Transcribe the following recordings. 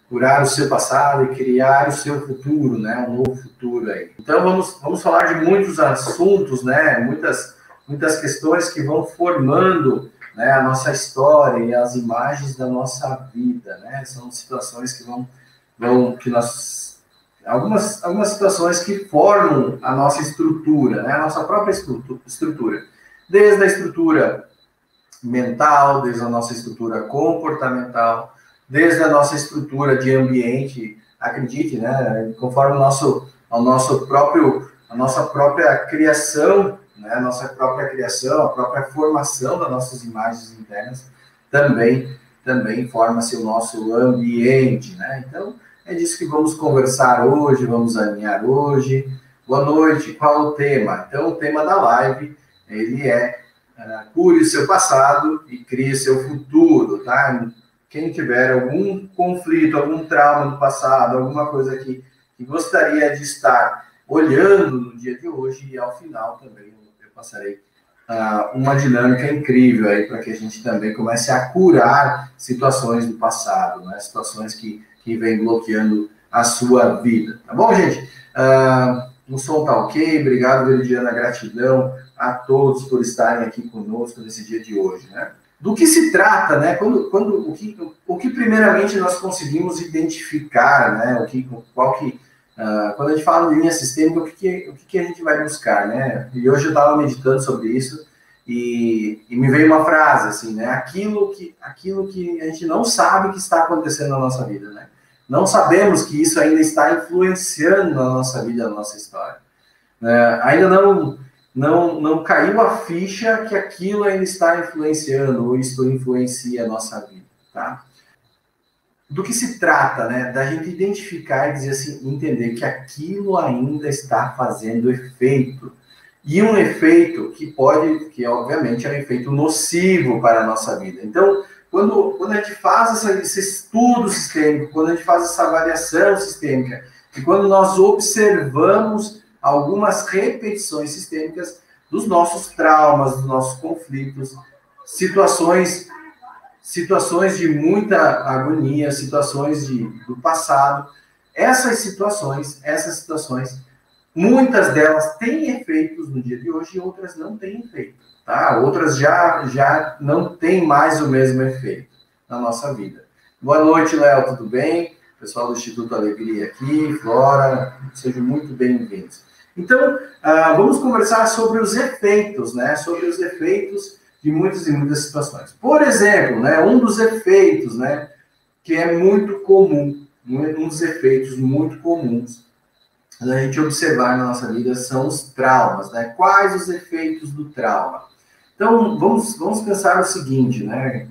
curar o seu passado e criar o seu futuro, né? Um novo futuro aí. Então, vamos falar de muitos assuntos, né? Muitas questões que vão formando, né, a nossa história e as imagens da nossa vida, né? São situações que algumas situações que formam a nossa estrutura, né? A nossa própria estrutura. Desde a estrutura mental, desde a nossa estrutura comportamental, desde a nossa estrutura de ambiente, acredite, né? Conforme a nossa própria criação, né? A nossa própria criação, a própria formação das nossas imagens internas, também forma-se o nosso ambiente, né? Então, é disso que vamos conversar hoje, vamos alinhar hoje. Boa noite, qual o tema? Então, o tema da live, ele é cure o seu passado e crie seu futuro, tá? Quem tiver algum conflito, algum trauma no passado, alguma coisa que gostaria de estar olhando no dia de hoje, e ao final também eu passarei uma dinâmica incrível aí para que a gente também comece a curar situações do passado, né? Situações que vem bloqueando a sua vida, tá bom, gente? O som tá ok, obrigado, Veridiana, gratidão a todos por estarem aqui conosco nesse dia de hoje, né? Do que se trata, né? O que primeiramente nós conseguimos identificar, né? Quando a gente fala de linha sistêmica, o que a gente vai buscar, né? E hoje eu estava meditando sobre isso e me veio uma frase assim, né? Aquilo que a gente não sabe que está acontecendo na nossa vida, né? Não sabemos que isso ainda está influenciando na nossa vida, na nossa história. Ainda não caiu a ficha que aquilo ainda está influenciando, ou isto influencia a nossa vida, tá? Do que se trata, né? Da gente identificar e dizer assim, entender que aquilo ainda está fazendo efeito. E um efeito que obviamente é um efeito nocivo para a nossa vida. Então, quando a gente faz esse estudo sistêmico, quando a gente faz essa avaliação sistêmica, e quando nós observamos algumas repetições sistêmicas dos nossos traumas, dos nossos conflitos, situações de muita agonia, situações do passado, essas situações, muitas delas têm efeitos no dia de hoje e outras não têm efeito, tá? Outras já não têm mais o mesmo efeito na nossa vida. Boa noite, Léo, tudo bem? Pessoal do Instituto Alegria aqui, Flora, sejam muito bem-vindos. Então, vamos conversar sobre os efeitos, né? Sobre os efeitos de muitas e muitas situações. Por exemplo, né, um dos efeitos, né, que é muito comum, um dos efeitos muito comuns a gente observar na nossa vida são os traumas, né? Quais os efeitos do trauma? Então, vamos pensar o seguinte, né?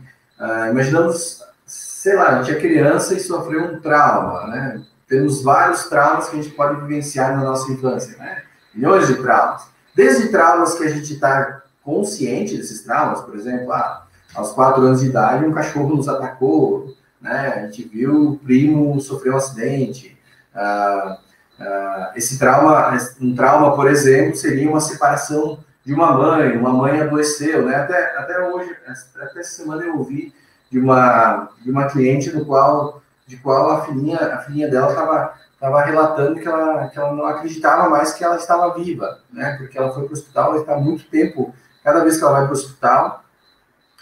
Imaginamos, sei lá, a gente é criança e sofreu um trauma, né? Temos vários traumas que a gente pode vivenciar na nossa infância, né? Milhões de traumas. Desde traumas que a gente está consciente desses traumas, por exemplo, aos 4 anos de idade, um cachorro nos atacou, né? A gente viu o primo sofrer um acidente. Esse trauma, por exemplo, seria uma separação de uma mãe adoeceu, né? Até hoje, até essa semana eu ouvi de uma cliente de qual a filhinha dela estava relatando que ela não acreditava mais que ela estava viva, né? Porque ela foi para o hospital, ela está há muito tempo, cada vez que ela vai para o hospital,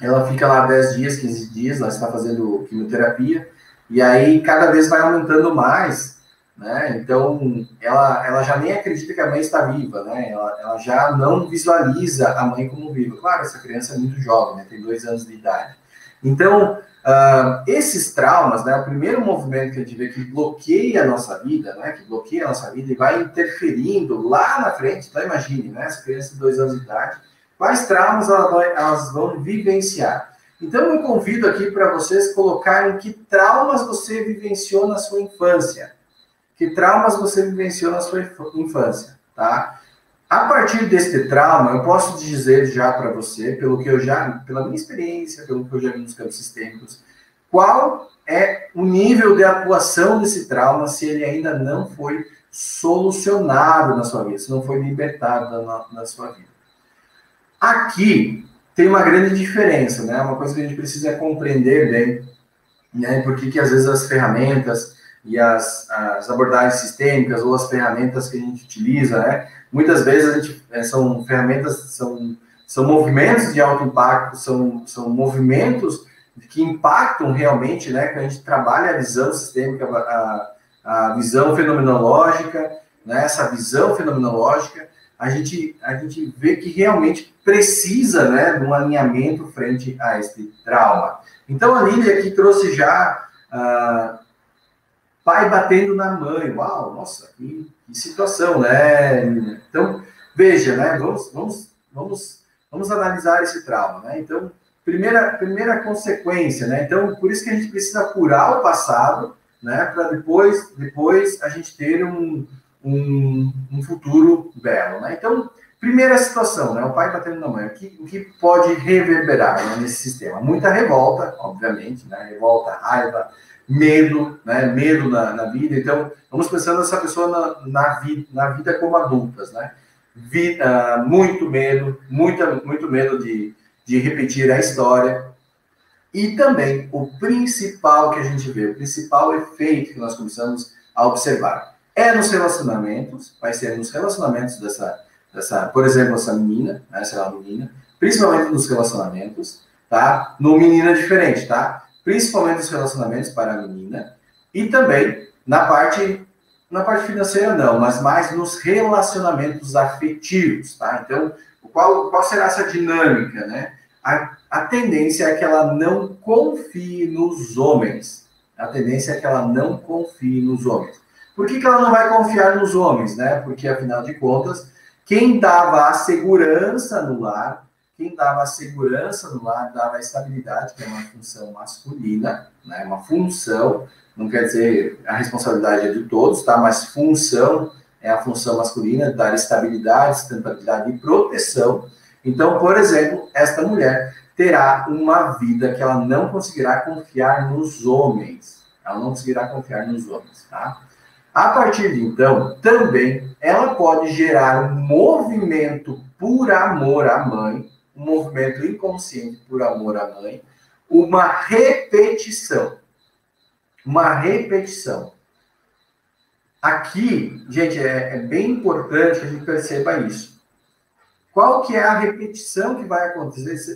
ela fica lá 10 dias, 15 dias, ela está fazendo quimioterapia, e aí cada vez vai aumentando mais, né? Então, ela já nem acredita que a mãe está viva, né? Ela já não visualiza a mãe como viva. Claro, essa criança é muito jovem, né? Tem 2 anos de idade. Então, esses traumas, né? O primeiro movimento que a gente vê que bloqueia a nossa vida, né? Que bloqueia a nossa vida e vai interferindo lá na frente. Então, imagine, né? Essa criança de 2 anos de idade, quais traumas elas vão vivenciar? Então, eu convido aqui para vocês colocarem que traumas você vivenciou na sua infância. Que traumas você vivenciou na sua infância, tá? A partir desse trauma, eu posso dizer já para você, pela minha experiência, pelo que eu já vi nos campos sistêmicos, qual é o nível de atuação desse trauma se ele ainda não foi solucionado na sua vida, se não foi libertado na sua vida. Aqui tem uma grande diferença, né? Uma coisa que a gente precisa compreender bem né? Por que às vezes as ferramentas e as abordagens sistêmicas ou as ferramentas que a gente utiliza, né? Muitas vezes a gente, são ferramentas, são movimentos de alto impacto, são movimentos que impactam realmente, né? Que a gente trabalha a visão sistêmica, a visão fenomenológica, né? Essa visão fenomenológica, a gente vê que realmente precisa, né, de um alinhamento frente a este trauma. Então, a Lília aqui trouxe já pai batendo na mãe. Uau, nossa, que situação, né? Então, veja, né? Vamos analisar esse trauma, né? Então, primeira consequência, né? Então, por isso que a gente precisa curar o passado, né? Para depois a gente ter um futuro belo, né? Então, primeira situação, né? O pai batendo na mãe. O que pode reverberar, né, nesse sistema? Muita revolta, obviamente, né? Revolta, raiva, medo, né? Medo na vida. Então, vamos pensando nessa pessoa na vida como adultas, né? Muito medo, muito medo de repetir a história. E também o principal que a gente vê, o principal efeito que nós começamos a observar é nos relacionamentos, vai ser nos relacionamentos dessa, por exemplo, essa menina, né, essa menina, principalmente nos relacionamentos, tá? No menina diferente, tá? Principalmente nos relacionamentos para a menina e também na parte financeira não, mas mais nos relacionamentos afetivos, tá? Então, qual será essa dinâmica, né? A tendência é que ela não confie nos homens. A tendência é que ela não confie nos homens. Por que ela não vai confiar nos homens, né? Porque, afinal de contas, quem dava a segurança no lar, dava a estabilidade, que é uma função masculina, né? Uma função, não quer dizer a responsabilidade é de todos, tá? Mas função é a função masculina, dar estabilidade, sustentabilidade e proteção. Então, por exemplo, esta mulher terá uma vida que ela não conseguirá confiar nos homens. Ela não conseguirá confiar nos homens, tá? A partir de então, também, ela pode gerar um movimento por amor à mãe, um movimento inconsciente por amor à mãe, uma repetição. Uma repetição. Aqui, gente, é bem importante que a gente perceba isso. Qual que é a repetição que vai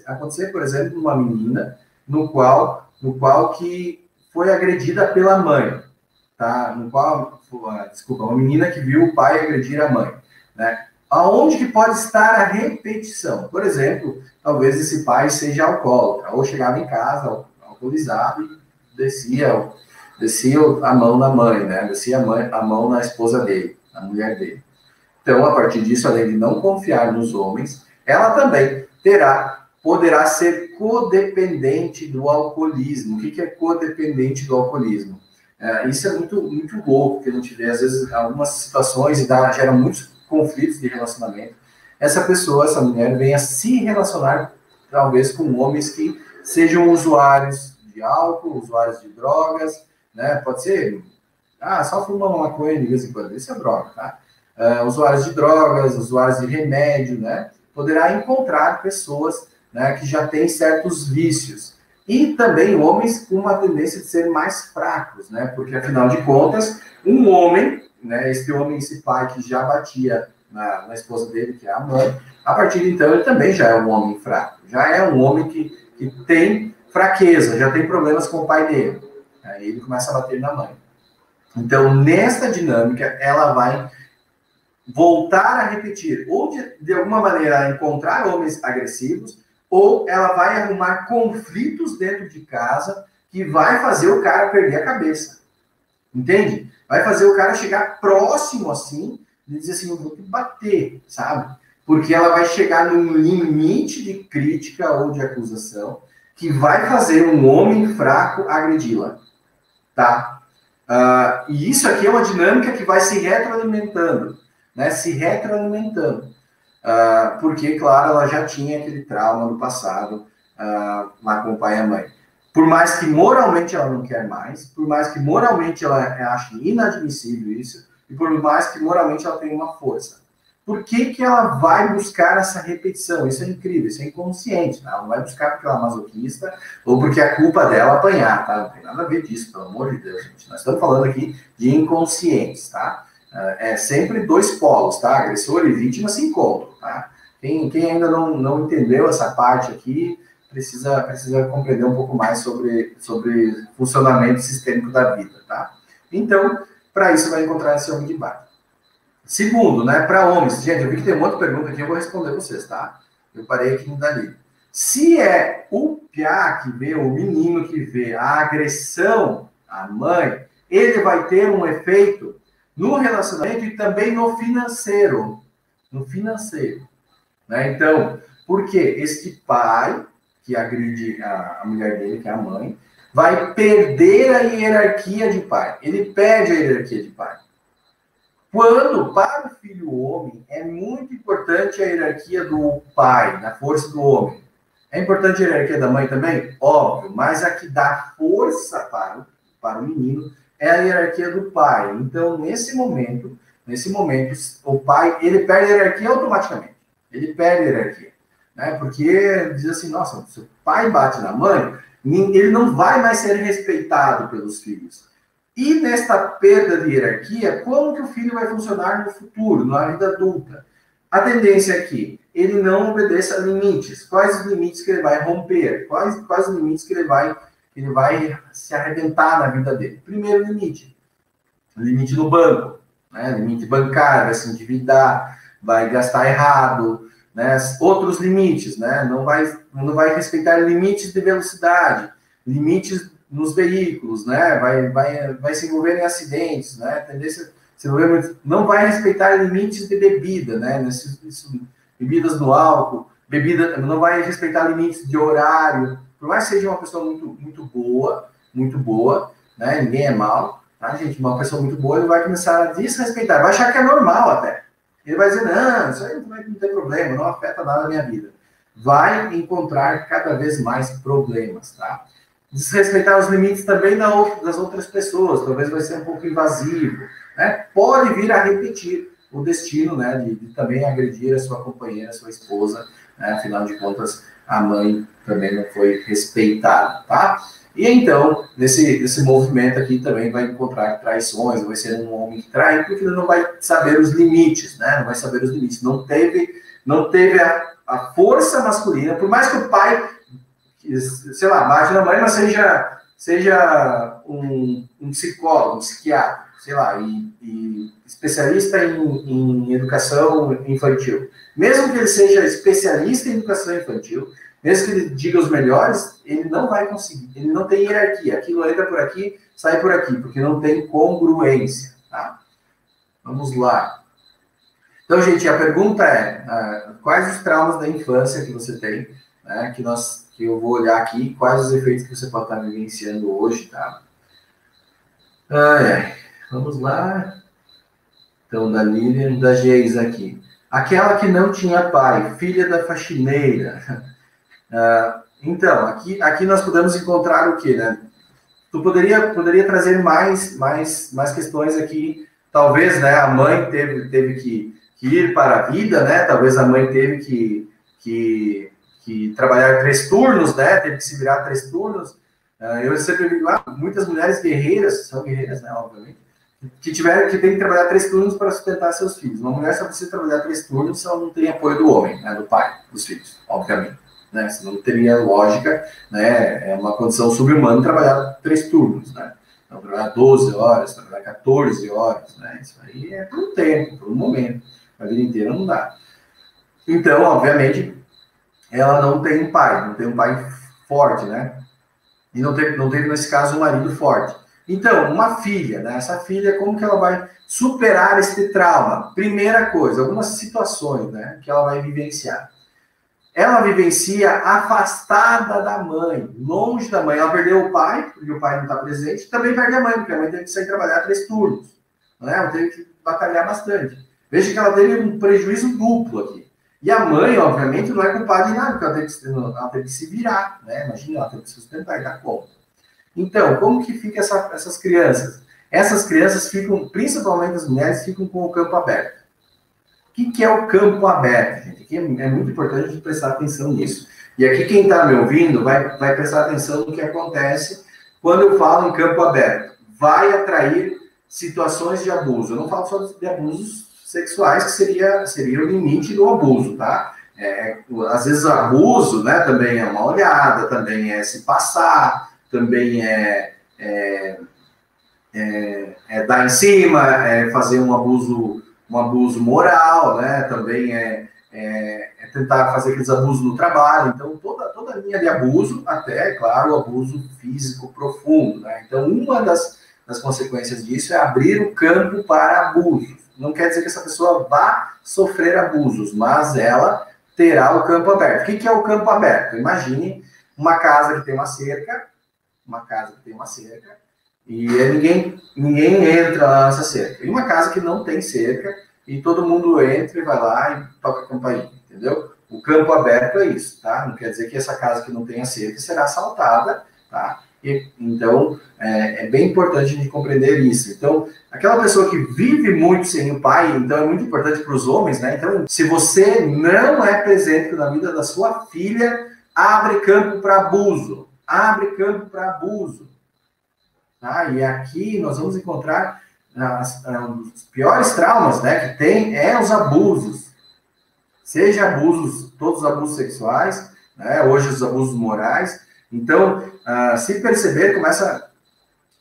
acontecer, por exemplo, numa menina no qual que foi agredida pela mãe, tá? Uma menina que viu o pai agredir a mãe, né? Aonde que pode estar a repetição? Por exemplo, talvez esse pai seja alcoólatra, ou chegava em casa alcoolizado e descia a mão na mãe, né? Descia a mão na esposa dele, na mulher dele. Então, a partir disso, além de não confiar nos homens, ela também poderá ser codependente do alcoolismo. O que é codependente do alcoolismo? Isso é muito, muito louco, que a gente vê, às vezes, algumas situações e gera muitos conflitos de relacionamento. Essa mulher, venha se relacionar, talvez, com homens que sejam usuários de álcool, usuários de drogas, né? Pode ser, só fuma uma maconha de vez em quando, isso é droga, tá? Usuários de drogas, usuários de remédio, né? Poderá encontrar pessoas, né, que já têm certos vícios. E também homens com uma tendência de serem mais fracos, né? Porque, afinal de contas, um homem, né, esse pai que já batia na esposa dele, que é a mãe, a partir de então ele também já é um homem fraco. Já é um homem que tem fraqueza, já tem problemas com o pai dele. Aí ele começa a bater na mãe. Então, nessa dinâmica, ela vai voltar a repetir, ou de alguma maneira encontrar homens agressivos, ou ela vai arrumar conflitos dentro de casa que vai fazer o cara perder a cabeça. Entende? Vai fazer o cara chegar próximo assim, e dizer assim, eu vou te bater, sabe? Porque ela vai chegar num limite de crítica ou de acusação que vai fazer um homem fraco agredi-la, tá? E isso aqui é uma dinâmica que vai se retroalimentando, né? Se retroalimentando. Porque, claro, ela já tinha aquele trauma no passado lá com o pai e a mãe. Por mais que moralmente ela não quer mais, por mais que moralmente ela ache inadmissível isso, e por mais que moralmente ela tenha uma força. por que que ela vai buscar essa repetição? Isso é incrível, isso é inconsciente, tá? Ela não vai buscar porque ela é masoquista ou porque a culpa dela é apanhar, tá? Não tem nada a ver disso, pelo amor de Deus, gente. Nós estamos falando aqui de inconscientes, tá? É sempre dois polos, tá? Agressor e vítima se encontram, tá? Quem ainda não entendeu essa parte aqui, precisa compreender um pouco mais sobre funcionamento sistêmico da vida, tá? Então, para isso, vai encontrar esse homem de base. Segundo, né, para homens, gente, eu vi que tem um monte de pergunta aqui, eu vou responder vocês, tá? Eu parei aqui no dali. Se é o piá que vê, o menino que vê a agressão à mãe, ele vai ter um efeito no relacionamento e também no financeiro. No financeiro. Né? Então, por quê? Este pai que agride a mulher dele, que é a mãe, vai perder a hierarquia de pai. Ele perde a hierarquia de pai. Quando, para o filho homem, é muito importante a hierarquia do pai, da força do homem. É importante a hierarquia da mãe também? Óbvio, mas a que dá força para o menino é a hierarquia do pai. Então, nesse momento, o pai, ele perde a hierarquia automaticamente. Ele perde a hierarquia. Né? Porque diz assim, nossa, se o pai bate na mãe, ele não vai mais ser respeitado pelos filhos. E nesta perda de hierarquia, como que o filho vai funcionar no futuro, na vida adulta? A tendência é que ele não obedeça a limites. Quais os limites que ele vai romper? Quais os limites que ele vai se arrebentar na vida dele? Primeiro limite no banco, né? Limite bancário, vai se endividar, vai gastar errado, né? Outros limites, né? Não vai respeitar limites de velocidade, limites nos veículos, né? Vai se envolver em acidentes, né? Tendência se envolver muito, não vai respeitar limites de bebida, né? Bebidas no álcool, não vai respeitar limites de horário, por mais que seja uma pessoa muito boa, né? Ninguém é mal, tá, gente? Uma pessoa muito boa, ele vai começar a desrespeitar, vai achar que é normal até. Ele vai dizer, não, isso aí não tem problema, não afeta nada a minha vida. Vai encontrar cada vez mais problemas, tá? Desrespeitar os limites também das outras pessoas, talvez vai ser um pouco invasivo, né? Pode vir a repetir o destino, né, de também agredir a sua companheira, a sua esposa, né? Afinal de contas, a mãe também não foi respeitada, tá? E então, nesse movimento aqui também vai encontrar traições, vai ser um homem que trai, porque ele não vai saber os limites, né? Não vai saber os limites, não teve a força masculina, por mais que o pai, sei lá, bate na mãe, mas seja um psicólogo, um psiquiatra, sei lá, e especialista em educação infantil. Mesmo que ele seja especialista em educação infantil, mesmo que ele diga os melhores, ele não vai conseguir, ele não tem hierarquia. Aquilo entra por aqui, sai por aqui, porque não tem congruência, tá? Vamos lá. Então, gente, a pergunta é, quais os traumas da infância que você tem, né, que eu vou olhar aqui, quais os efeitos que você pode estar vivenciando hoje, tá? Vamos lá. Então, da Lilian, da Geisa aqui. Aquela que não tinha pai, filha da faxineira. Então, aqui nós podemos encontrar o quê, né? Tu poderia trazer mais questões aqui. Talvez, né, a mãe teve que ir para a vida, né? Talvez a mãe teve que trabalhar 3 turnos, né? Teve que se virar 3 turnos. Eu sempre vi lá muitas mulheres guerreiras, são guerreiras, né, obviamente, que tem que trabalhar 3 turnos para sustentar seus filhos. Uma mulher só precisa trabalhar 3 turnos se ela não tem apoio do homem, né, do pai, dos filhos, obviamente. Né? Senão não teria lógica, né? É uma condição subhumana trabalhar 3 turnos, né? Então, trabalhar 12 horas, trabalhar 14 horas, né? Isso aí é por um tempo, por um momento. A vida inteira não dá. Então, obviamente, ela não tem um pai forte, né? E não teve, nesse caso, um marido forte. Então, uma filha, né? Essa filha, como que ela vai superar esse trauma? Primeira coisa, algumas situações, né? Que ela vai vivenciar. Ela vivencia afastada da mãe, longe da mãe. Ela perdeu o pai, porque o pai não está presente. Também perde a mãe, porque a mãe teve que sair trabalhar 3 turnos. Né? Ela teve que batalhar bastante. Veja que ela teve um prejuízo duplo aqui. E a mãe, obviamente, não é culpada de nada, porque ela teve que se virar. Né? Imagina, ela teve que sustentar e dar conta. Então, como que fica essas crianças? Essas crianças ficam, principalmente as mulheres, ficam com o campo aberto. O que é o campo aberto, gente? Aqui é muito importante a gente prestar atenção nisso. E aqui quem está me ouvindo vai prestar atenção no que acontece quando eu falo em campo aberto. Vai atrair situações de abuso. Eu não falo só de abusos sexuais, que seria o limite do abuso, tá? Às vezes abuso, né, também é uma olhada, também é se passar, também é dar em cima, fazer um abuso moral, né? Também é tentar fazer aqueles abusos no trabalho. Então, toda linha de abuso, até, claro, o abuso físico profundo, né? Então, uma das consequências disso é abrir o campo para abusos. Não quer dizer que essa pessoa vá sofrer abusos, mas ela terá o campo aberto. O que é o campo aberto? Imagine uma casa que tem uma cerca, e ninguém entra lá nessa cerca. E uma casa que não tem cerca, e todo mundo entra e vai lá e toca a campainha, entendeu? O campo aberto é isso, tá? Não quer dizer que essa casa que não tem a cerca será assaltada, tá? Então, é bem importante a gente compreender isso. Então, aquela pessoa que vive muito sem o pai, então é muito importante para os homens, né? Então, se você não é presente na vida da sua filha, abre campo para abuso. Abre campo para abuso. Tá? E aqui nós vamos encontrar os piores traumas, né, que tem os abusos. Seja abusos, todos os abusos sexuais, né, hoje os abusos morais. Então, se perceber, começa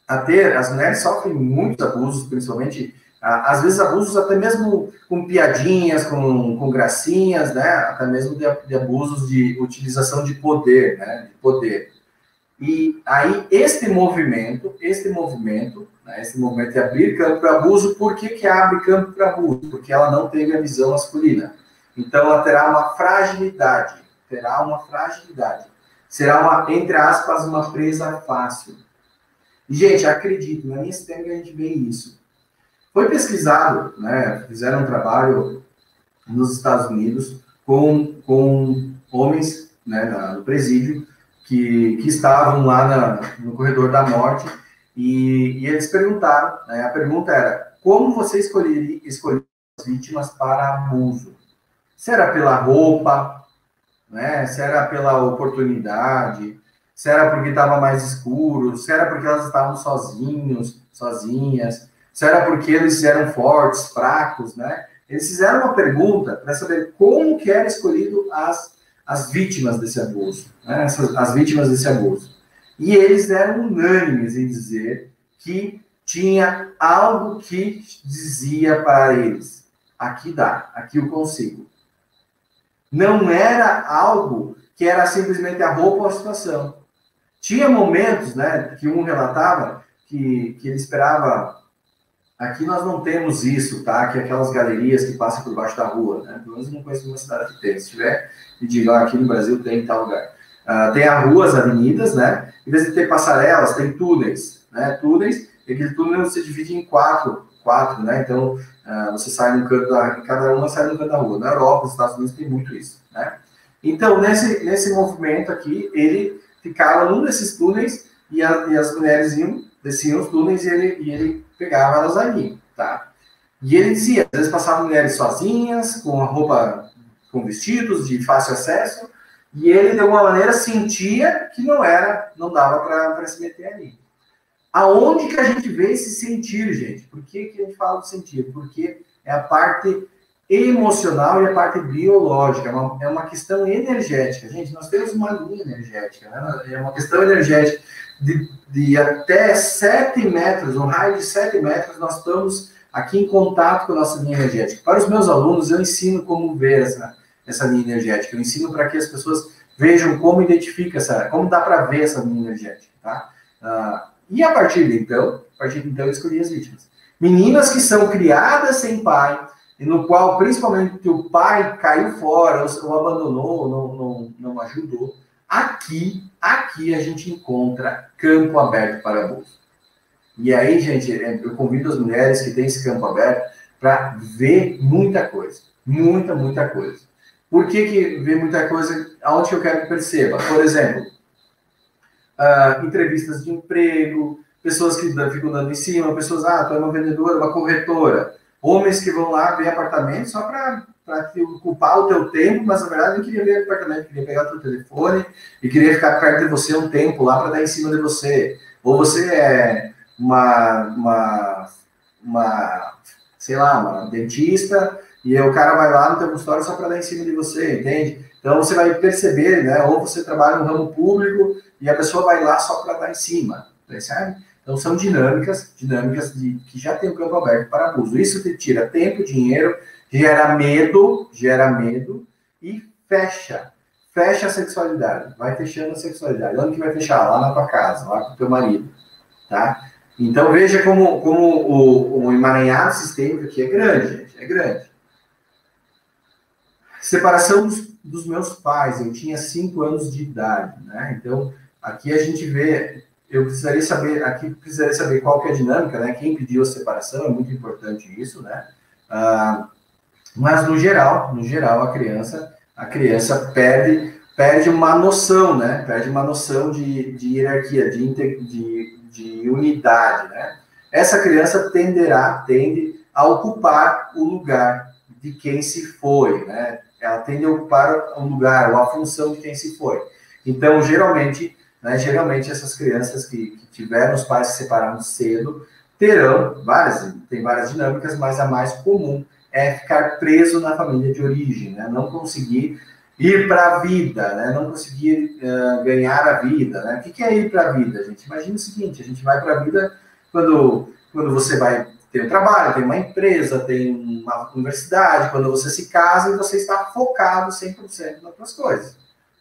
a ter, as mulheres sofrem muitos abusos, principalmente, às vezes abusos até mesmo com piadinhas, com gracinhas, né, até mesmo de abusos de utilização de poder, né, de poder. E aí, este movimento de abrir campo para abuso, por que abre campo para abuso? Porque ela não teve a visão masculina. Então, ela terá uma fragilidade. Será entre aspas, uma presa fácil. E, gente, acredito, na minha sistema a gente vê isso. Foi pesquisado, né, fizeram um trabalho nos Estados Unidos com homens, né, no presídio, que estavam lá no corredor da morte, e eles perguntaram, né, a pergunta era, como você escolheria as vítimas para abuso? Se era pela roupa, né, se era pela oportunidade, se era porque estava mais escuro, se era porque elas estavam sozinhas, se era porque eles eram fortes, fracos, né? Eles fizeram uma pergunta para saber como que era escolhido as vítimas desse abuso, né? As vítimas desse abuso. E eles eram unânimes em dizer que tinha algo que dizia para eles, aqui dá, aqui eu consigo. Não era algo que era simplesmente a roupa ou a situação. Tinha momentos, né, que um relatava que ele esperava. Aqui nós não temos isso, tá? Que é aquelas galerias que passam por baixo da rua, né? Pelo menos eu não conheço uma cidade que tem. Se tiver, me diga, aqui no Brasil tem em tal lugar. Tem as ruas, avenidas, né? Em vez de ter passarelas, tem túneis, né? Túneis, e aquele túnel você divide em quatro, né? Então, você sai no canto cada uma sai no canto da rua. Na Europa, nos Estados Unidos, tem muito isso, né? Então, nesse movimento aqui, ele ficava num desses túneis e as mulheres desciam os túneis e ele pegava elas ali, tá? E ele dizia, às vezes passavam mulheres sozinhas, com a roupa, com vestidos de fácil acesso, e ele, de alguma maneira, sentia que não dava para se meter ali. Aonde que a gente vê esse sentir, gente? Por que a gente fala do sentir? Porque é a parte emocional e a parte biológica, é uma questão energética. Gente, nós temos uma linha energética, né? É uma questão energética de até 7 metros, um raio de 7 metros, nós estamos aqui em contato com a nossa linha energética. Para os meus alunos, eu ensino como ver essa linha energética, eu ensino para que as pessoas vejam como identifica como dá para ver essa linha energética, tá? E a partir de então, eu escolhi as vítimas. Meninas que são criadas sem pai, e no qual, principalmente, o pai caiu fora, ou abandonou, não ajudou. Aqui a gente encontra campo aberto para abuso. E aí, gente, eu convido as mulheres que têm esse campo aberto para ver muita coisa. Muita coisa. Por que ver muita coisa? Aonde eu quero que perceba? Por exemplo, entrevistas de emprego, pessoas que ficam dando em cima, pessoas, tu é uma vendedora, uma corretora. Homens que vão lá ver apartamento só para ocupar o teu tempo, mas na verdade não queria ver apartamento, queria pegar o teu telefone e queria ficar perto de você um tempo lá para dar em cima de você. Ou você é sei lá, uma dentista, e o cara vai lá no teu consultório só para dar em cima de você, entende? Então você vai perceber, né? Ou você trabalha no ramo público e a pessoa vai lá só para dar em cima, percebe? Então são dinâmicas que já tem o campo aberto para abuso. Isso te tira tempo, dinheiro, gera medo e fecha a sexualidade, vai fechando a sexualidade. Onde que vai fechar? Lá na tua casa, lá com o teu marido, tá? Então veja como o emaranhado sistêmico aqui é grande, gente, é grande. Separação dos meus pais, eu tinha 5 anos de idade, né? Então, aqui a gente vê, eu precisaria saber qual que é a dinâmica, né? Quem pediu a separação, é muito importante isso, né? Mas no geral, a criança perde uma noção, né? Perde uma noção de hierarquia, de unidade, né? Essa criança tende a ocupar o lugar de quem se foi, né? Ela tende a ocupar um lugar, ou a função de quem se foi. Então, geralmente essas crianças que tiveram os pais que se separaram cedo, tem várias dinâmicas, mas a mais comum é ficar preso na família de origem, né? Não conseguir ir para a vida, né? Não conseguir ganhar a vida, né? O que é ir para a vida, gente? Imagina o seguinte, a gente vai para a vida quando você vai ter um trabalho, tem uma empresa, tem uma universidade, quando você se casa e você está focado 100% nas tuas coisas,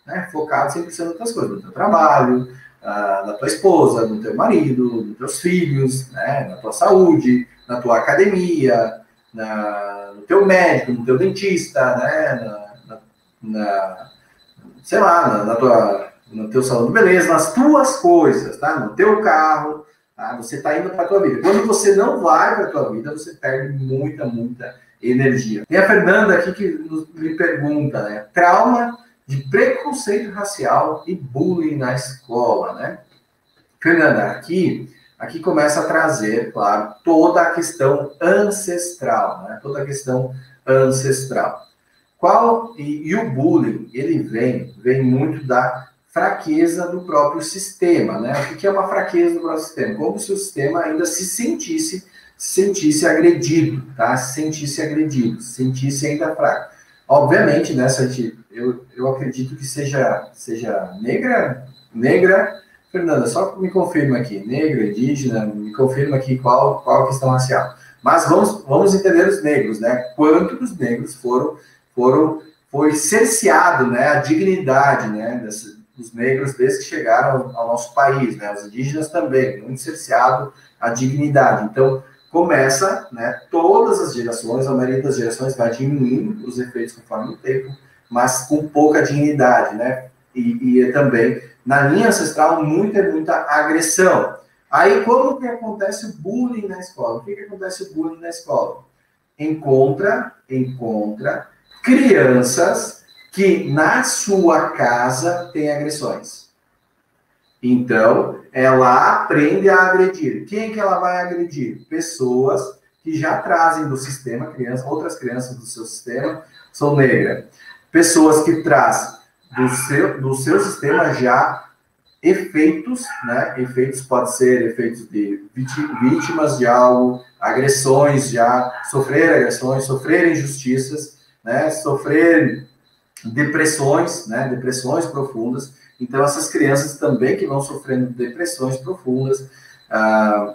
né? Focado 100% nas tuas coisas, no teu trabalho, na tua esposa, no teu marido, nos teus filhos, né? Na tua saúde, na tua academia, no teu médico, no teu dentista, né? Sei lá, no teu salão de beleza, nas tuas coisas, tá? No teu carro, tá? Você está indo para a tua vida. Quando você não vai para a tua vida, você perde muita energia. Tem a Fernanda aqui que me pergunta, né? Trauma de preconceito racial e bullying na escola, né? Fernanda, aqui começa a trazer, claro, toda a questão ancestral, né? Toda a questão ancestral. E o bullying, ele vem muito da fraqueza do próprio sistema, né? O que é uma fraqueza do próprio sistema? Como se o sistema ainda se sentisse agredido, tá? Se sentisse ainda fraco. Obviamente, né, eu acredito que seja negra, Fernanda, só me confirma aqui, negra, indígena, me confirma aqui qual a questão racial. Mas vamos entender os negros, né? Quantos negros foi cerceado, né, a dignidade, né, dos negros desde que chegaram ao nosso país, né, os indígenas também, muito cerceado a dignidade. Então, começa, né, todas as gerações, a maioria das gerações vai diminuindo os efeitos conforme o tempo, mas com pouca dignidade, né, e também, na linha ancestral, muita agressão. Aí, como que acontece o bullying na escola? O que acontece o bullying na escola? Encontra crianças que na sua casa têm agressões. Então, ela aprende a agredir. Quem que ela vai agredir? Pessoas que já trazem do sistema, outras crianças do seu sistema são negras. Pessoas que trazem do seu sistema já efeitos, né? Efeitos pode ser efeitos de vítimas de algo, agressões já, sofrer agressões, sofrer injustiças, né? Sofrer depressões, né? Depressões profundas. Então, essas crianças também que vão sofrendo depressões profundas,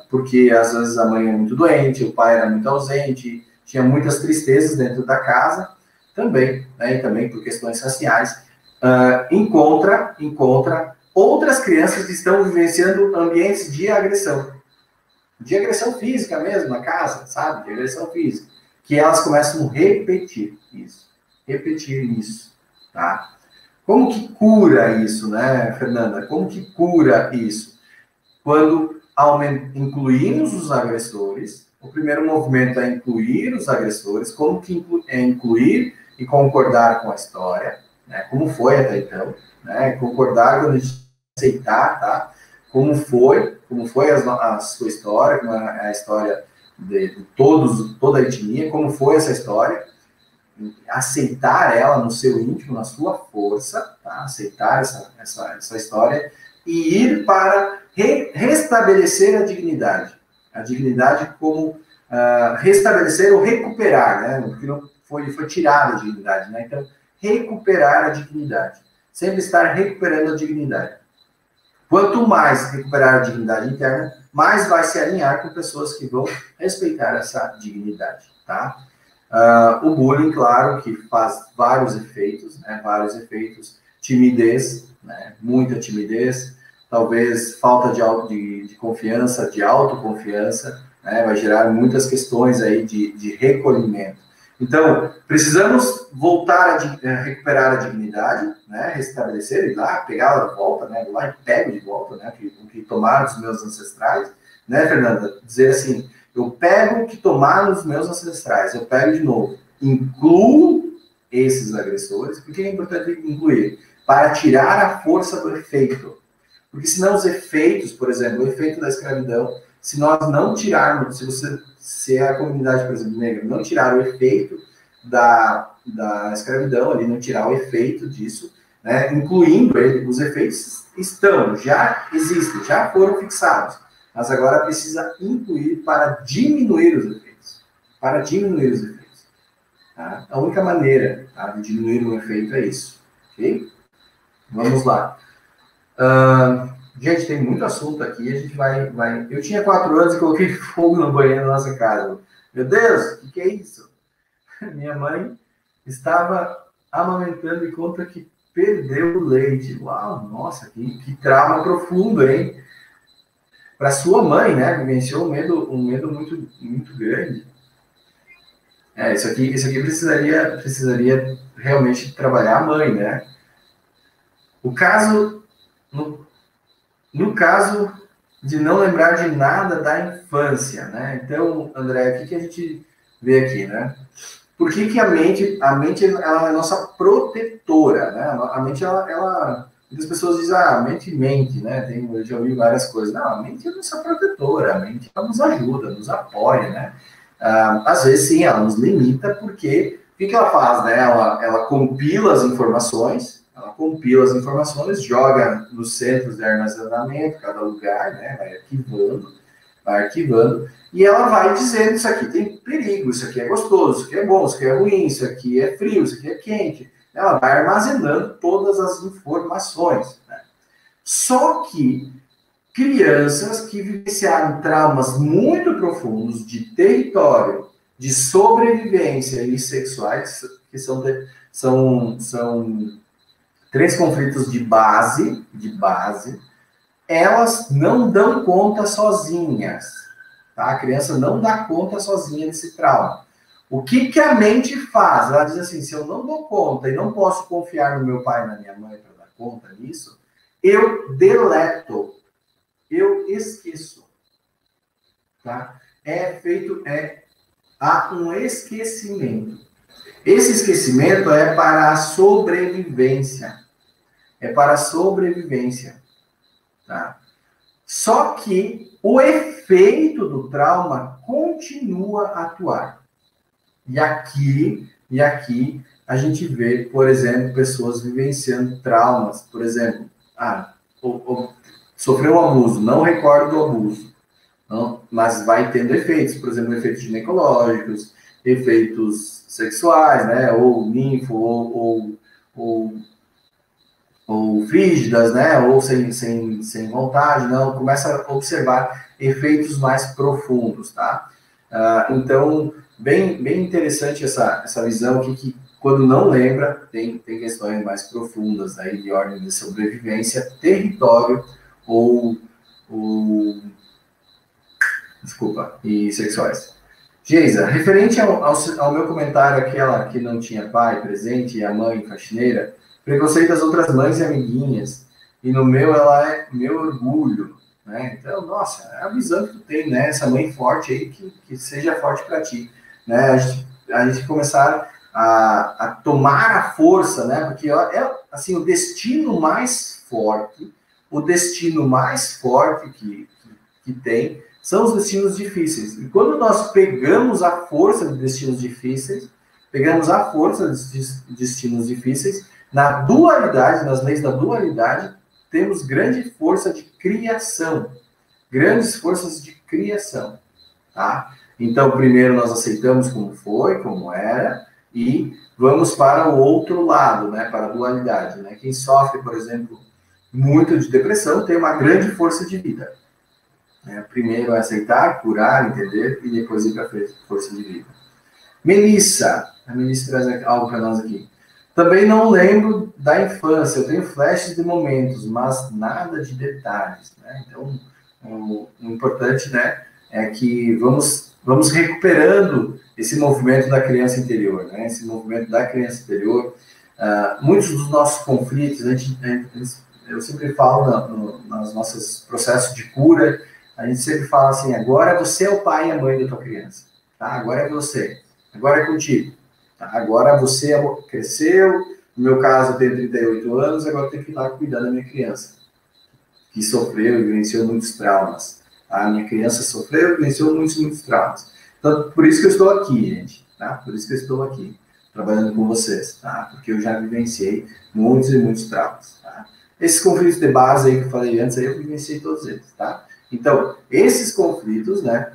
porque às vezes a mãe é muito doente, o pai era muito ausente, tinha muitas tristezas dentro da casa, também, né? E também por questões raciais, encontra outras crianças que estão vivenciando ambientes de agressão física mesmo na casa, sabe? De agressão física, que elas começam a repetir isso, tá? Como que cura isso, né, Fernanda? Como que cura isso? Quando incluímos os agressores, o primeiro movimento é incluir os agressores, como que é incluir e concordar com a história, né? Como foi até então, né? Concordar quando a gente aceitar, tá? Como foi a sua história, como é a história toda a etnia, como foi essa história, aceitar ela no seu íntimo, na sua força, tá? Aceitar essa história e ir para restabelecer a dignidade como restabelecer ou recuperar, né? Porque não foi tirada a dignidade, né? Então, recuperar a dignidade, sempre estar recuperando a dignidade. Quanto mais recuperar a dignidade interna, mais vai se alinhar com pessoas que vão respeitar essa dignidade, tá? O bullying, claro, que faz vários efeitos, né? Vários efeitos. Timidez, né? Muita timidez, talvez falta de confiança, de autoconfiança, né? Vai gerar muitas questões aí de recolhimento. Então, precisamos voltar a recuperar a dignidade, né? Restabelecer, ir lá, pegá-la de volta, né? Ir lá e pego de volta, né? O que tomaram os meus ancestrais, né, Fernanda? Dizer assim, eu pego o que tomaram os meus ancestrais, eu pego de novo, incluo esses agressores. Por que é importante incluir? Para tirar a força do efeito. Porque senão os efeitos, por exemplo, o efeito da escravidão, se nós não tirarmos, se a comunidade, por exemplo, negra, não tirar o efeito da escravidão, ali, não tirar o efeito disso, né, incluindo ele, os efeitos já existem, já foram fixados, mas agora precisa incluir para diminuir os efeitos. Para diminuir os efeitos. Tá? A única maneira, tá, de diminuir um efeito é isso. Ok? Vamos lá. Gente, tem muito assunto aqui, a gente vai... Eu tinha 4 anos e coloquei fogo no banheiro da nossa casa. Meu Deus, o que é isso? Minha mãe estava amamentando e conta que perdeu o leite. Uau, nossa, que trauma profundo, hein? Para sua mãe, né? Vivenciou um medo muito, muito grande. Isso aqui precisaria realmente trabalhar a mãe, né? O caso... No caso de não lembrar de nada da infância, né? Então, André, o que a gente vê aqui, né? Por que a mente ela é a nossa protetora, né? A mente, muitas pessoas dizem, a mente mente, né? Eu já ouvi várias coisas. Não, a mente é a nossa protetora, a mente ela nos ajuda, nos apoia, né? Às vezes, sim, ela nos limita, porque o que ela faz, né? Ela compila as informações, joga nos centros de armazenamento, cada lugar, né? Vai arquivando, e ela vai dizendo, isso aqui tem perigo, isso aqui é gostoso, isso aqui é bom, isso aqui é ruim, isso aqui é frio, isso aqui é quente. Ela vai armazenando todas as informações, né? Só que crianças que vivenciaram traumas muito profundos de território, de sobrevivência e sexuais, que são 3 conflitos de base, elas não dão conta sozinhas, tá? A criança não dá conta sozinha desse trauma. O que a mente faz? Ela diz assim, se eu não dou conta e não posso confiar no meu pai e na minha mãe para dar conta disso, eu deleto, eu esqueço, tá? Há um esquecimento. Esse esquecimento é para a sobrevivência. Tá? Só que o efeito do trauma continua a atuar. E aqui a gente vê, por exemplo, pessoas vivenciando traumas. Por exemplo, sofreu um abuso, não recordo do abuso, não, mas vai tendo efeitos, por exemplo, efeitos ginecológicos, efeitos sexuais, né, ou ninfo, ou frígidas, né, ou sem vontade, não, começa a observar efeitos mais profundos, tá? Então, bem interessante essa visão que quando não lembra, tem questões mais profundas aí de ordem de sobrevivência, território e sexuais. Geisa, referente ao meu comentário, aquela que não tinha pai presente e a mãe faxineira, preconceito das outras mães e amiguinhas, e no meu ela é meu orgulho, né? Então, nossa, é a visão que tu tem, né? Essa mãe forte aí, que seja forte para ti, né? A gente começar a tomar a força, né? Porque assim, o destino mais forte que tem são os destinos difíceis. E quando nós pegamos a força de destinos difíceis, na dualidade, nas leis da dualidade, temos grande força de criação. Grandes forças de criação. Tá? Então, primeiro nós aceitamos como foi, como era, e vamos para o outro lado, né? Para a dualidade. Né? Quem sofre, por exemplo, muito de depressão tem uma grande força de vida. Primeiro é aceitar, curar, entender, e depois ir para a força de vida. Melissa. A Melissa traz algo para nós aqui. Também não lembro da infância. Eu tenho flashes de momentos, mas nada de detalhes. Né? Então, o importante, né, é que vamos recuperando esse movimento da criança interior. Né? Esse movimento da criança interior. Muitos dos nossos conflitos, eu sempre falo nos nossos processos de cura, a gente sempre fala assim, agora você é o pai e a mãe da tua criança. Tá? Agora é você. Agora é contigo. Tá? Agora você cresceu, no meu caso eu tenho 38 anos, agora eu tenho que ir lá cuidar da minha criança, que sofreu e vivenciou muitos traumas. A minha criança sofreu e vivenciou muitos traumas. Então, por isso que eu estou aqui, gente. Tá? Por isso que eu estou aqui, trabalhando com vocês. Tá? Porque eu já vivenciei muitos e muitos traumas. Tá? Esses conflitos de base aí que eu falei antes, aí eu vivenciei todos eles. Tá? Então, esses conflitos, né,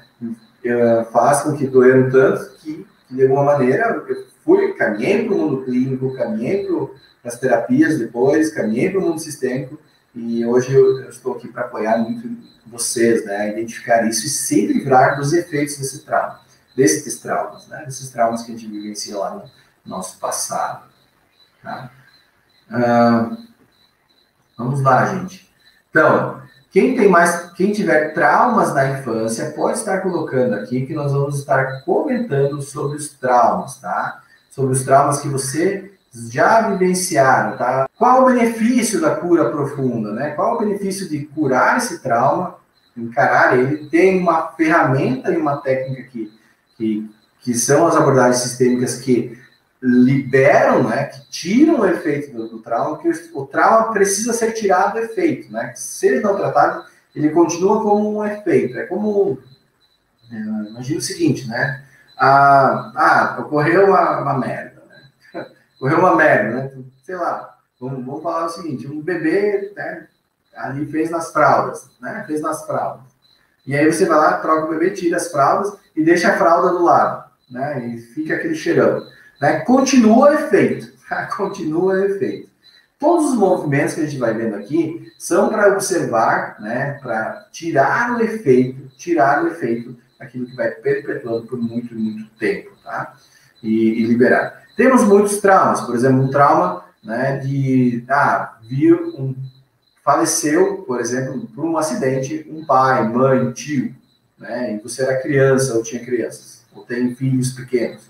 faz com que doeram tanto que, de alguma maneira, eu caminhei para o mundo clínico, caminhei para as terapias depois, caminhei para o mundo sistêmico, e hoje eu estou aqui para apoiar muito vocês, né, a identificar isso e se livrar dos efeitos desses traumas, né, desses traumas que a gente vivencia lá no nosso passado. Tá? Vamos lá, gente. Então, quem tiver traumas da infância, pode estar colocando aqui que nós vamos estar comentando sobre os traumas, tá? Sobre os traumas que você já vivenciaram, tá? Qual o benefício da cura profunda, né? Qual o benefício de curar esse trauma, encarar ele? Tem uma ferramenta e uma técnica que são as abordagens sistêmicas que liberam, né, que tiram o efeito do trauma, que o trauma precisa ser tirado do efeito, né, que se ele não tratado, ele continua como um efeito, é como, imagina o seguinte, né, ocorreu uma merda, né, ocorreu uma merda, né, sei lá, vamos falar o seguinte, um bebê, né, ali fez nas fraldas, e aí você vai lá, troca o bebê, tira as fraldas e deixa a fralda do lado, né, e fica aquele cheirão. Né? Continua o efeito. Todos os movimentos que a gente vai vendo aqui são para observar, né? Para tirar o efeito daquilo que vai perpetuando por muito tempo, tá? E liberar. Temos muitos traumas, por exemplo, um trauma, né, faleceu, por exemplo, por um acidente, um pai, mãe, tio, né? E você era criança ou tinha crianças, ou tem filhos pequenos.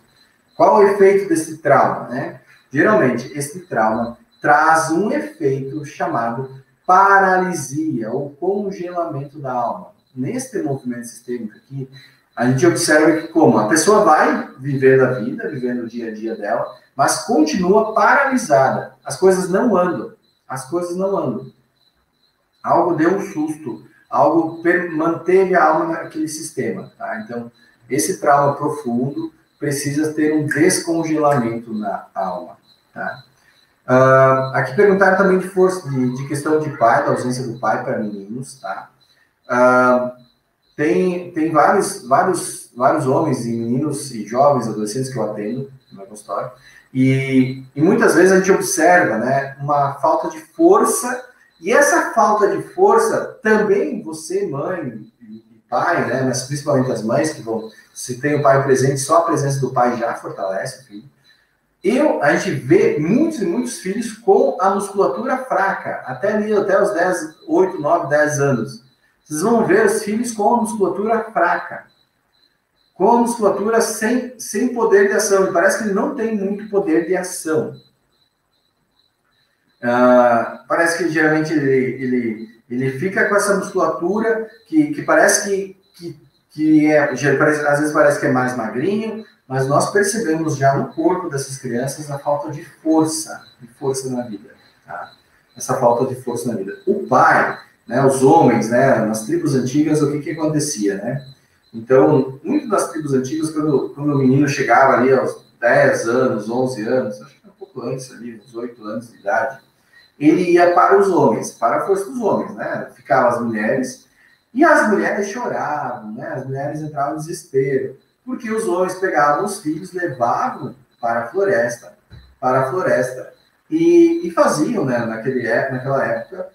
Qual o efeito desse trauma, né? Geralmente, esse trauma traz um efeito chamado paralisia ou congelamento da alma. Neste movimento sistêmico aqui, a gente observa que como a pessoa vai vivendo a vida, vivendo o dia a dia dela, mas continua paralisada. As coisas não andam. Algo deu um susto, algo manteve a alma naquele sistema, tá? Então, esse trauma profundo precisa ter um descongelamento na alma, tá? Aqui perguntaram também de força, de questão de pai, da ausência do pai para meninos, tá? Tem vários homens e meninos e jovens, adolescentes que eu atendo no meu consultório, e muitas vezes a gente observa, né, uma falta de força, e essa falta de força também você, mãe e pai, né, mas principalmente as mães que vão, se tem o pai presente, só a presença do pai já fortalece o filho. A gente vê muitos filhos com a musculatura fraca, até os 8, 9, 10 anos. Vocês vão ver os filhos com a musculatura fraca, com a musculatura sem poder de ação. E parece que ele não tem muito poder de ação. Parece que geralmente ele fica com essa musculatura que parece às vezes parece que é mais magrinho, mas nós percebemos já no corpo dessas crianças a falta de força na vida, tá? Essa falta de força na vida. O pai, né, os homens, né, nas tribos antigas, o que acontecia, né? Então, muitas das tribos antigas, quando o menino chegava ali aos 10 anos, 11 anos, acho que um pouco antes ali, uns 8 anos de idade, ele ia para os homens, para a força dos homens, né? Ficavam as mulheres, e as mulheres choravam, né? As mulheres entravam em desespero, porque os homens pegavam os filhos, levavam para a floresta, e faziam, né, naquela época,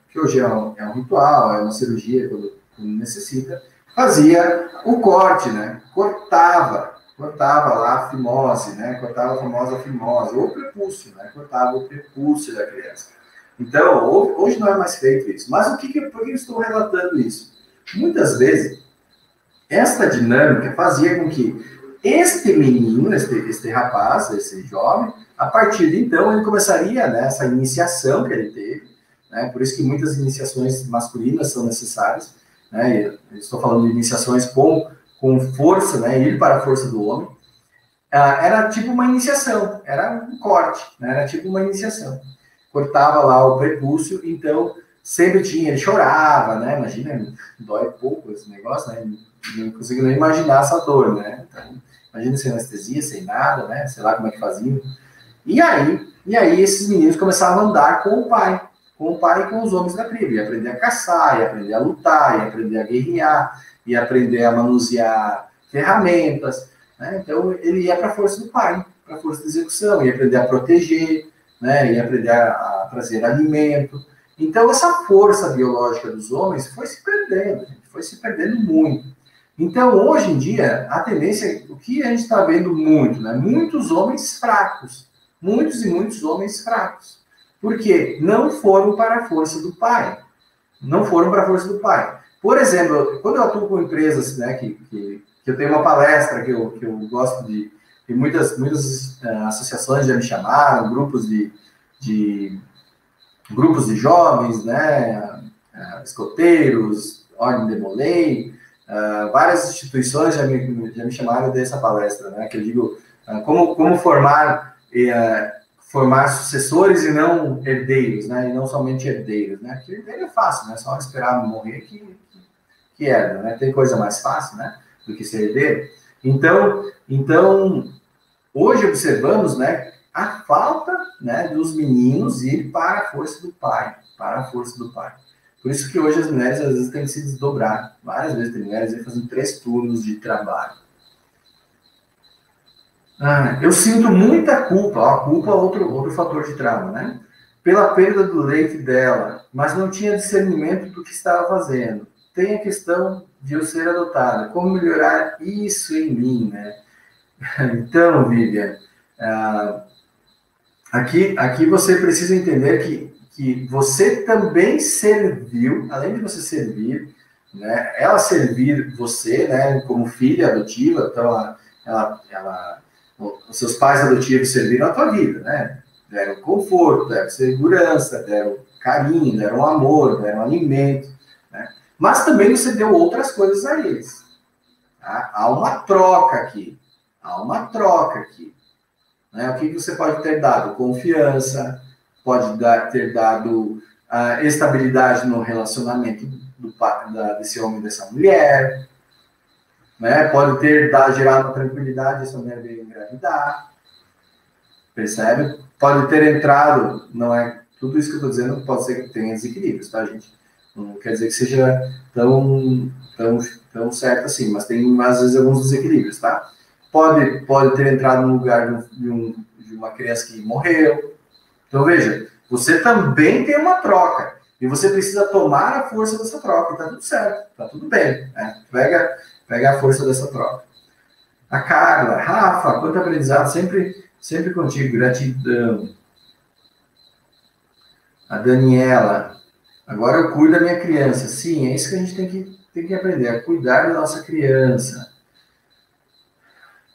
que hoje é um ritual, é uma cirurgia, quando necessita, fazia o corte, né? Cortava lá a fimose, né? Cortava a famosa fimose, ou o prepúcio, né? Cortava o prepúcio da criança. Então, hoje não é mais feito isso. Mas por que eu estou relatando isso? Muitas vezes, esta dinâmica fazia com que este menino, este rapaz, esse jovem, a partir de então, ele começaria, né, essa iniciação que ele teve, né? Por isso que muitas iniciações masculinas são necessárias, né? Eu estou falando de iniciações com força, né? Ir para a força do homem. Era tipo uma iniciação, era um corte, né? Era tipo uma iniciação. Cortava lá o prepúcio, então sempre tinha, ele chorava, né? Imagina, dói pouco esse negócio, né? Não consigo nem imaginar essa dor, né? Então, imagina sem anestesia, sem nada, né? Sei lá como é que faziam. E aí esses meninos começavam a andar com o pai e com os homens da tribo, ia aprender a caçar, ia aprender a lutar, ia aprender a guerrear, ia aprender a manusear ferramentas, né? Então ele ia para a força do pai, para a força de execução, ia aprender a proteger, né? Ia aprender a trazer alimento. Então essa força biológica dos homens foi se perdendo, foi se perdendo muito. Então hoje em dia a tendência, o que a gente está vendo muito, né? Muitos homens fracos, muitos homens fracos. Porque não foram para a força do pai. Não foram para a força do pai. Por exemplo, quando eu atuo com empresas, né, que eu tenho uma palestra que eu gosto de muitas associações já me chamaram, grupos de jovens, né, escoteiros, Ordem de Molay, várias instituições já me chamaram dessa palestra, né, que eu digo como formar sucessores e não herdeiros, né? E não somente herdeiros, né? Porque herdeiro é fácil, né? Só esperar morrer que herda, né? Tem coisa mais fácil, né? Do que ser herdeiro. Então hoje observamos, né? A falta, né? Dos meninos ir para a força do pai, Por isso que hoje as mulheres às vezes têm que se desdobrar. Várias vezes tem mulheres que fazem 3 turnos de trabalho. Eu sinto muita culpa, a culpa é outro fator de trauma, né? Pela perda do leite dela, mas não tinha discernimento do que estava fazendo. Tem a questão de eu ser adotada. Como melhorar isso em mim, né? Então, Vivian, aqui você precisa entender que você também serviu, além de você servir, né? Ela servir você, né? Como filha adotiva, então os seus pais adotivos serviram a tua vida, né? Deram conforto, deram segurança, deram carinho, deram amor, deram alimento, né? Mas também você deu outras coisas a eles. Tá? Há uma troca aqui. Né? O que você pode ter dado? Confiança, pode ter dado estabilidade no relacionamento desse homem e dessa mulher, né? Pode ter gerado tranquilidade, essa mulher veio engravidar, percebe? Pode ter entrado, não é tudo isso que eu estou dizendo, pode ser que tenha desequilíbrios, tá, gente? Não quer dizer que seja tão certo assim, mas tem às vezes alguns desequilíbrios, tá? Pode ter entrado no lugar de uma criança que morreu. Então veja, você também tem uma troca e você precisa tomar a força dessa troca, e tá tudo certo, tá tudo bem, né? Pega a força dessa troca. A Carla, Rafa, quanto aprendizado, sempre contigo, gratidão. A Daniela, agora eu cuido da minha criança. Sim, é isso que a gente tem que aprender, a cuidar da nossa criança.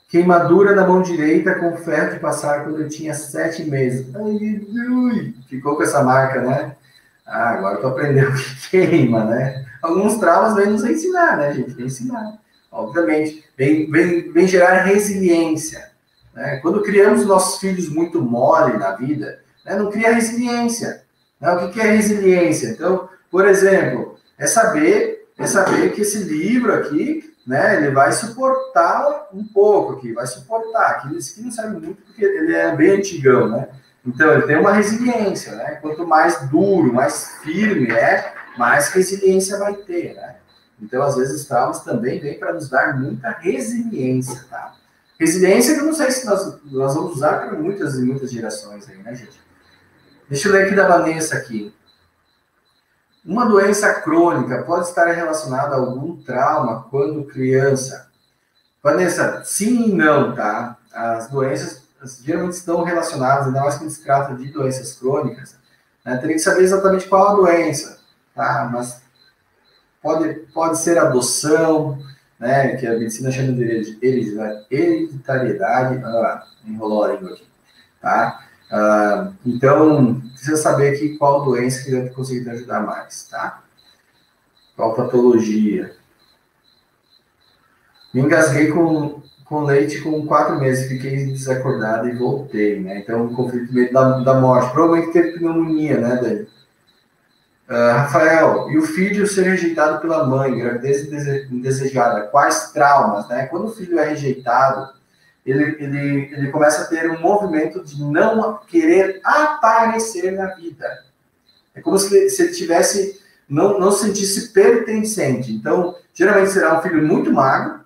Queimadura na mão direita com ferro de passar quando eu tinha 7 meses. Ai, ficou com essa marca, né? Agora tu aprendeu o que queima, né? Alguns traumas vêm nos ensinar, né, gente? Vem ensinar, obviamente. Vem gerar resiliência. Né? Quando criamos nossos filhos muito mole na vida, né, não cria resiliência. Né? O que é resiliência? Então, por exemplo, é saber que esse livro aqui, né, ele vai suportar um pouco aqui, vai suportar. Aqui, esse aqui não serve muito porque ele é bem antigão, né? Então, ele tem uma resiliência, né? Quanto mais duro, mais firme é, mais resiliência vai ter, né? Então, às vezes, os traumas também vêm para nos dar muita resiliência, tá? Resiliência que eu não sei se nós vamos usar por muitas e muitas gerações aí, né, gente? Deixa eu ler aqui da Vanessa aqui. Uma doença crônica pode estar relacionada a algum trauma quando criança? Vanessa, sim e não, tá? As doenças geralmente estão relacionadas, ainda mais quando se trata de doenças crônicas, né? Teria que saber exatamente qual a doença, tá? Mas pode ser adoção, né? Que a medicina chama de hereditariedade. Enrolou a língua aqui, tá? Então, precisa saber aqui qual doença que vai conseguir te ajudar mais, tá? Qual patologia. Me engasguei com leite com 4 meses, fiquei desacordada e voltei, né? Então, um conflito meio da morte. Provavelmente teve pneumonia, né, Dani? Rafael, e o filho ser rejeitado pela mãe, gravidez indesejada, quais traumas, né? Quando o filho é rejeitado, ele começa a ter um movimento de não querer aparecer na vida. É como se ele tivesse, não se sentisse pertencente. Então, geralmente será um filho muito magro,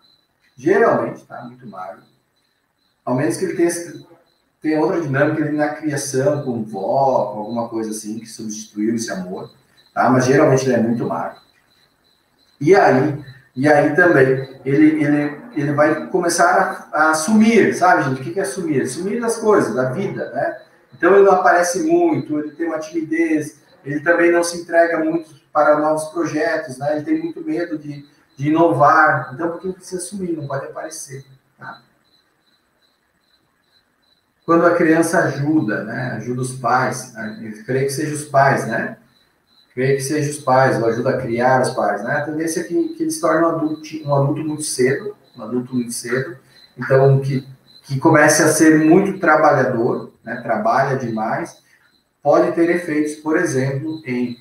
geralmente, tá? Muito magro. Ao menos que ele tenha outra dinâmica ali na criação, com vó, com alguma coisa assim, que substituiu esse amor. Tá? Mas geralmente ele é muito magro. E aí também, ele vai começar a sumir, sabe, gente? O que é sumir? Sumir das coisas, da vida, né? Então ele não aparece muito, ele tem uma timidez, ele também não se entrega muito para novos projetos, né? Ele tem muito medo de inovar. Então, por que precisa sumir? Não pode aparecer, tá? Quando a criança ajuda, né? Ajuda os pais, eu creio que seja os pais, né? Creio que seja os pais, ou ajuda a criar os pais, né? A tendência é que eles se tornem um adulto muito cedo, então que comece a ser muito trabalhador, né? Trabalha demais, pode ter efeitos, por exemplo, em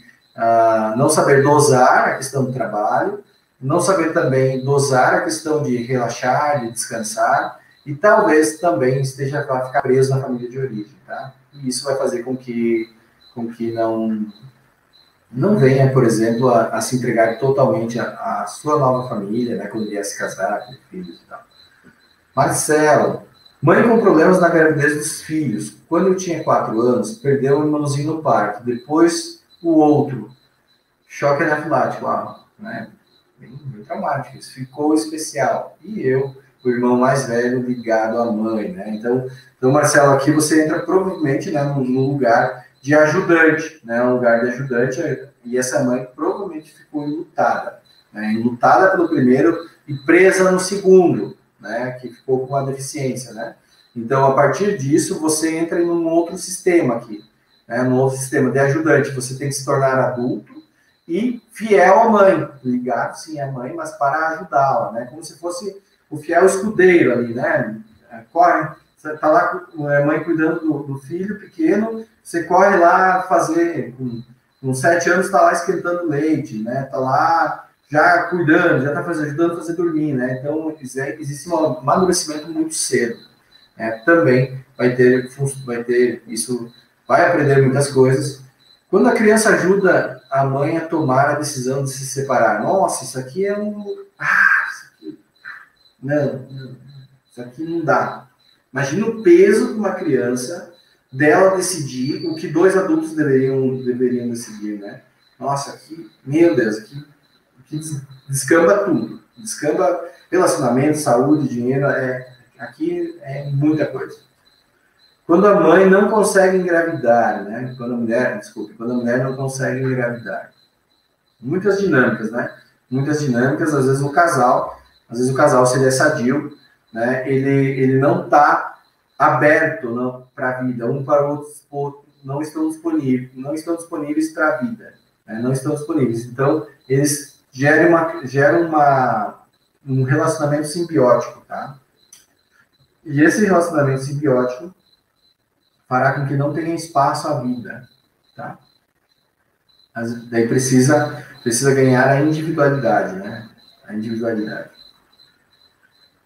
não saber dosar a questão do trabalho, não saber também dosar a questão de relaxar, de descansar, e talvez também esteja para ficar preso na família de origem, tá? E isso vai fazer com que não venha, por exemplo, a se entregar totalmente à sua nova família, né, quando vier se casar, ter filhos e tal. Marcelo, mãe com problemas na gravidez dos filhos. Quando eu tinha 4 anos, perdeu um irmãozinho no parque, depois o outro. Choque anafilático, né? Bem traumático, isso ficou especial. E eu, o irmão mais velho, ligado à mãe, né? Então Marcelo, aqui você entra provavelmente, né, no lugar de ajudante, né? Um lugar de ajudante, e essa mãe provavelmente ficou enlutada, né? Enlutada pelo primeiro e presa no segundo, né? Que ficou com a deficiência, né? Então, a partir disso, você entra em um outro sistema aqui, né? Num outro sistema de ajudante. Você tem que se tornar adulto e fiel à mãe, ligado sim à mãe, mas para ajudá-la, né? Como se fosse o fiel escudeiro ali, né? Corre, você tá lá com a mãe cuidando do filho pequeno, você corre lá fazer, com 7 anos está lá esquentando leite, né? Tá lá já cuidando, já está ajudando a fazer dormir, né? Então existe um amadurecimento muito cedo, né? Também vai ter isso, vai aprender muitas coisas. Quando a criança ajuda a mãe a tomar a decisão de se separar, nossa, isso aqui é isso aqui não dá. Imagina o peso de uma criança dela decidir o que 2 adultos deveriam decidir, né? Nossa, aqui, meu Deus, aqui descamba tudo. Descamba relacionamento, saúde, dinheiro, aqui é muita coisa. Quando a mãe não consegue engravidar, né? Quando a mulher não consegue engravidar. Muitas dinâmicas, né? Muitas dinâmicas, às vezes o casal, se ele é sadio, né? Ele não está aberto para a vida, um para o outro, não estão disponíveis para a vida, né? Não estão disponíveis. Então, eles geram um relacionamento simbiótico, tá? E esse relacionamento simbiótico fará com que não tenha espaço à vida, tá? Daí precisa ganhar a individualidade, né? A individualidade.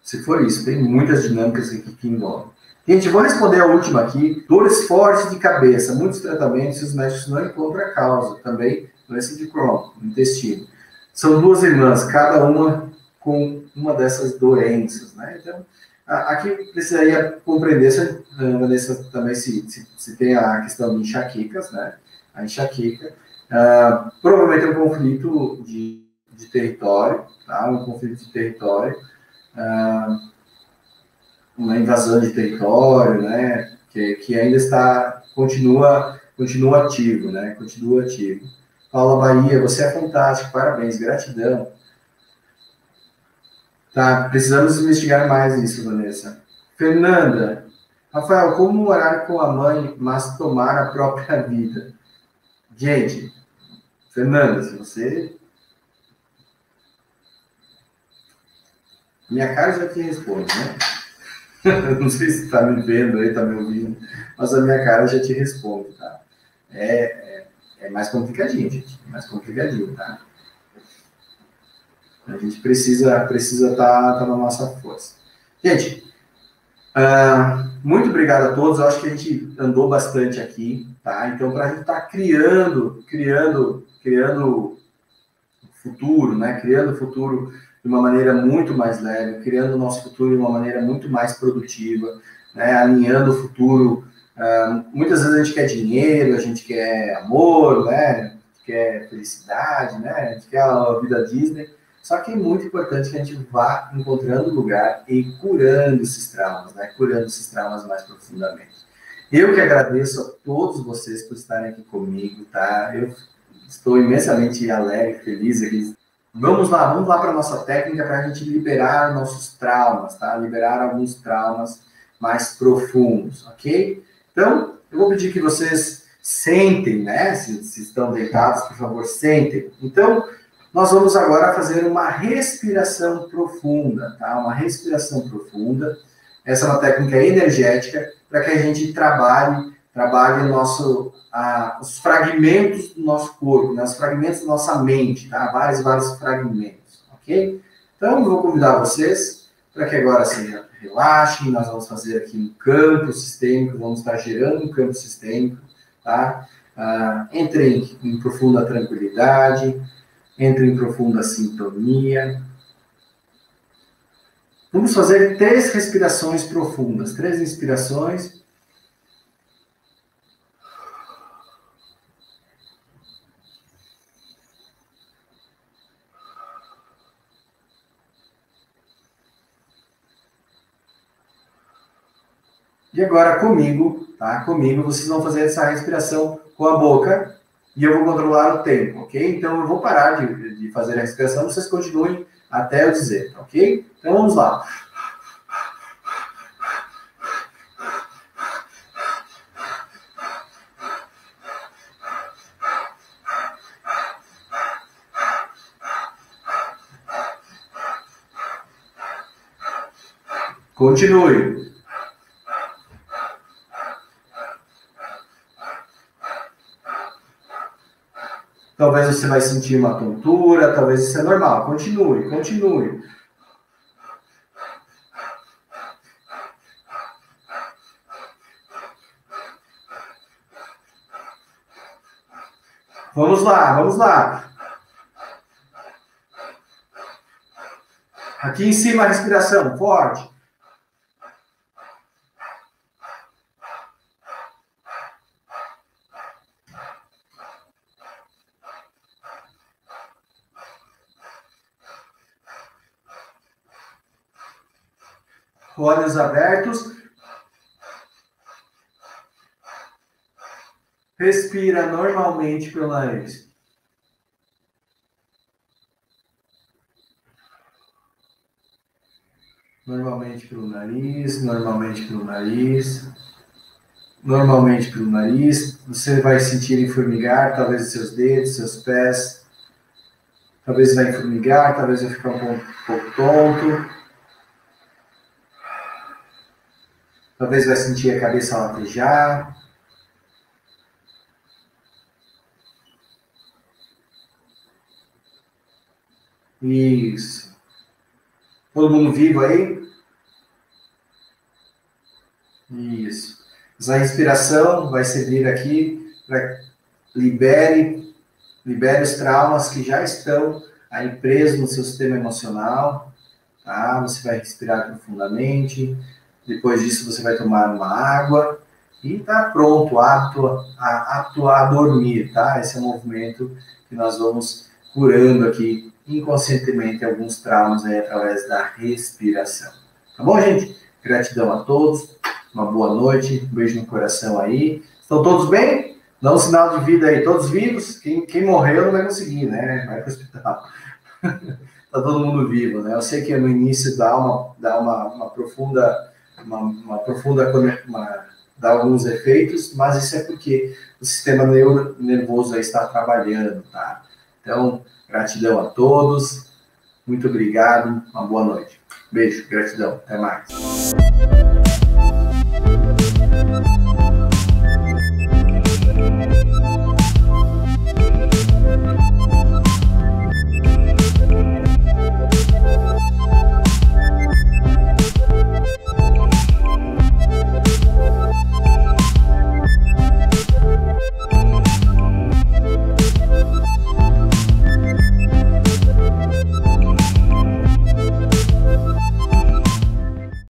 Se for isso, tem muitas dinâmicas aqui que envolvem. Gente, vou responder a última aqui. Dores fortes de cabeça, muitos tratamentos, os médicos não encontram a causa. Também doença de Crohn, no intestino. São duas irmãs, cada uma com uma dessas doenças, né? Então, aqui precisaria compreender, Vanessa, também se tem a questão de enxaquecas, né? A enxaqueca. Provavelmente é um conflito de território, tá? Um conflito de território. Uma invasão de território, né, que ainda continua ativo, né, continua ativo. Paula Bahia, você é fantástico, parabéns, gratidão. Tá, precisamos investigar mais isso, Vanessa. Fernanda, Rafael, como morar com a mãe, mas tomar a própria vida? Gente, Fernanda, se você... Minha cara já te responde, né? Não sei se está me vendo aí, está me ouvindo, mas a minha cara já te responde, tá? É mais complicadinho, gente. É mais complicadinho, tá? A gente precisa tá na nossa força. Gente, muito obrigado a todos. Eu acho que a gente andou bastante aqui, tá? Então, para a gente estar criando futuro, né? Criando o futuro de uma maneira muito mais leve, criando o nosso futuro de uma maneira muito mais produtiva, né? Alinhando o futuro. Muitas vezes a gente quer dinheiro, a gente quer amor, né? A gente quer felicidade, né? A gente quer a vida Disney. Só que é muito importante que a gente vá encontrando lugar e curando esses traumas, né? Curando esses traumas mais profundamente. Eu que agradeço a todos vocês por estarem aqui comigo, tá? Eu estou imensamente alegre, feliz aqui. Vamos lá para a nossa técnica para a gente liberar nossos traumas, tá? Liberar alguns traumas mais profundos, ok? Então, eu vou pedir que vocês sentem, né? Se estão deitados, por favor, sentem. Então, nós vamos agora fazer uma respiração profunda, tá? Uma respiração profunda. Essa é uma técnica energética para que a gente trabalhe os fragmentos do nosso corpo, né? Os fragmentos da nossa mente, tá? Vários fragmentos, ok? Então, eu vou convidar vocês para que agora se relaxem. Nós vamos fazer aqui um campo sistêmico, vamos estar gerando um campo sistêmico, tá? Entrem em profunda tranquilidade, entrem em profunda sintonia. Vamos fazer 3 respirações profundas, 3 inspirações. E agora comigo, tá? Comigo, vocês vão fazer essa respiração com a boca e eu vou controlar o tempo, ok? Então eu vou parar de fazer a respiração, vocês continuem até eu dizer, ok? Então vamos lá. Continue. Talvez você vai sentir uma tontura, talvez isso é normal. Continue, continue. Vamos lá, vamos lá. Aqui em cima a respiração, forte. Olhos abertos. Respira normalmente pelo nariz. Normalmente pelo nariz, normalmente pelo nariz. Normalmente pelo nariz. Você vai sentir formigar, talvez os seus dedos, seus pés. Talvez vai formigar, talvez vai ficar um pouco tonto. Talvez vai sentir a cabeça latejar. Isso. Todo mundo vivo aí? Isso. Essa respiração vai servir aqui para libere os traumas que já estão aí presos no seu sistema emocional, tá? Você vai respirar profundamente, depois disso você vai tomar uma água e tá pronto, apto a dormir, tá? Esse é o movimento que nós vamos curando aqui inconscientemente alguns traumas aí através da respiração. Tá bom, gente? Gratidão a todos, uma boa noite, um beijo no coração aí. Estão todos bem? Dá um sinal de vida aí, todos vivos. Quem morreu não vai conseguir, né? Vai para o hospital. Tá todo mundo vivo, né? Eu sei que no início dá uma profunda, dá alguns efeitos, mas isso é porque o sistema nervoso aí está trabalhando, tá? Então, gratidão a todos, muito obrigado, uma boa noite. Beijo, gratidão, até mais.